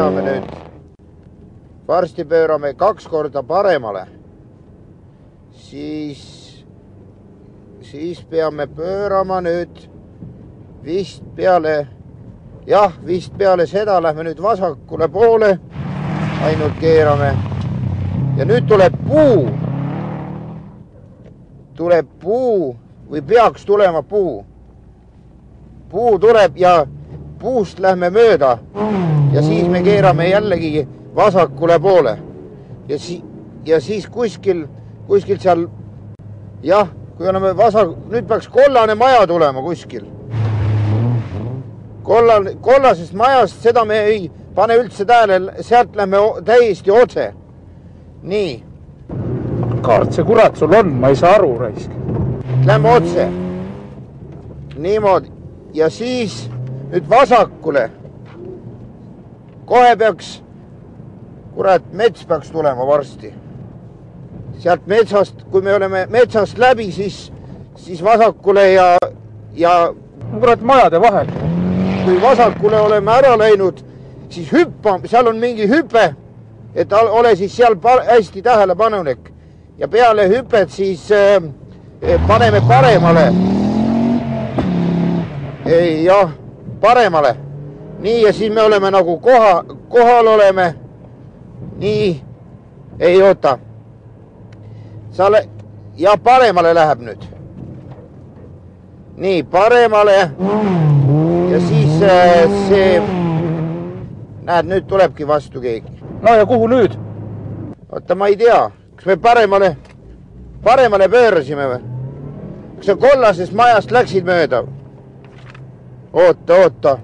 pöörame nüüd. Varsti pöörame 2 korda paremale. Siis peame pöörama nüüd vist peale seda lähme nüüd vasakule poole. Ainult keerame. Ja nüüd tuleb puu. Tuleb puu või peaks tulema puu. Puu tuleb ja puust lähme mööda. Ja siis me keerame jällegi vasakule poole. Ja siis kuskil seal, kui oleme nüüd peaks kollane maja tulema kuskil. Kollasest majast, seda me ei pane üldse tähele, sealt lähme täiesti otse. Nii. Kaart see kurat sul on, ma ei saa aru, raisk. Lähme otse. Niimoodi. Ja siis nüüd vasakule. Kohe peaks, kurat, mets peaks tulema varsti. Sealt metsast, kui me oleme metsast läbi, siis vasakule ja kurat majade vahel. Kui vasakule oleme ära läinud, siis hüppame, seal on mingi hüpe, et ole siis seal hästi tähelepanelik. Ja peale hüpet siis paneme paremale. Jah, paremale. Nii, ja siis me oleme nagu kohal oleme. Nii, ei oota. Ja paremale läheb nüüd. Nii, paremale. Ja siis see... Näed, nüüd tulebki vastu keegi. No ja kuhu nüüd? Oota, ma ei tea. Kas me paremale pöörasime või? Kas sa kollasest majast läksid mööda? Oota.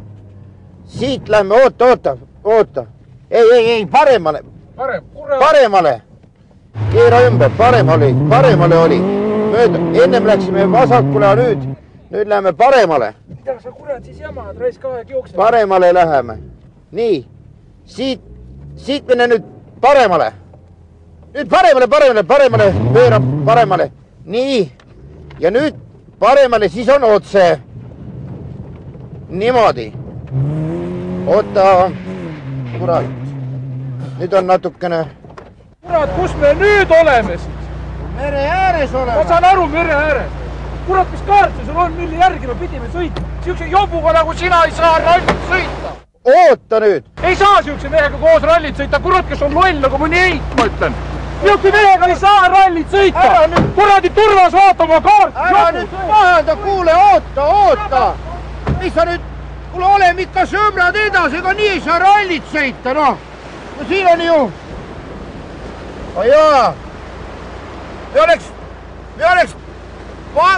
Siit lähme, oota. Ei, paremale. Paremale. Keera ümber, paremale oli. Mööda, ennem läksime vasakule, ja nüüd läheme paremale. Mida sa kurat siis jamad, raisk aeg jookseb? Paremale läheme. Nii, siit mene nüüd paremale. Nüüd paremale, pöörab paremale. Nii, ja nüüd paremale, siis on otse. Niimoodi. Oota, kurat. Nüüd on natukene... Kurat, kus me nüüd oleme siis? Mere ääres oleme. Ma saan aru, mere ääres. Kurat, mis kaarti sul on, mille järgi me pidime sõita? Siukse jobuga nagu sina ei saa rallit sõita. Oota nüüd. Ei saa siukse mehega koos rallit sõita. Kurat, kes on loll nagu mõni eit, ma ütlen. Siukse mehega ei saa rallit sõita. Kuradi turvas vaata oma kaart. Ära nüüd paheda, kuule, oota. Mis sa nüüd, kuule, oleme ikka sõbrad edasi, ega nii ei saa rallit sõita, noh. No siin on ju... Jaa. Me oleks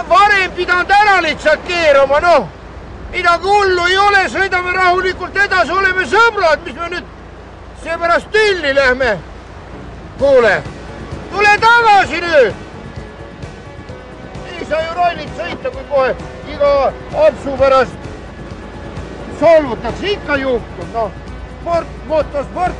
varem pidanud ära lihtsalt keerama, noh. Midagi hullu ei ole, sõidame rahulikult edasi, oleme sõbrad, mis me nüüd seepärast tülli lähme. Kuule, tule tagasi nüüd. Ei saa ju rallit sõita, kui kohe iga apsu pärast solvutakse, ikka juhtub, noh. Sport, motosport.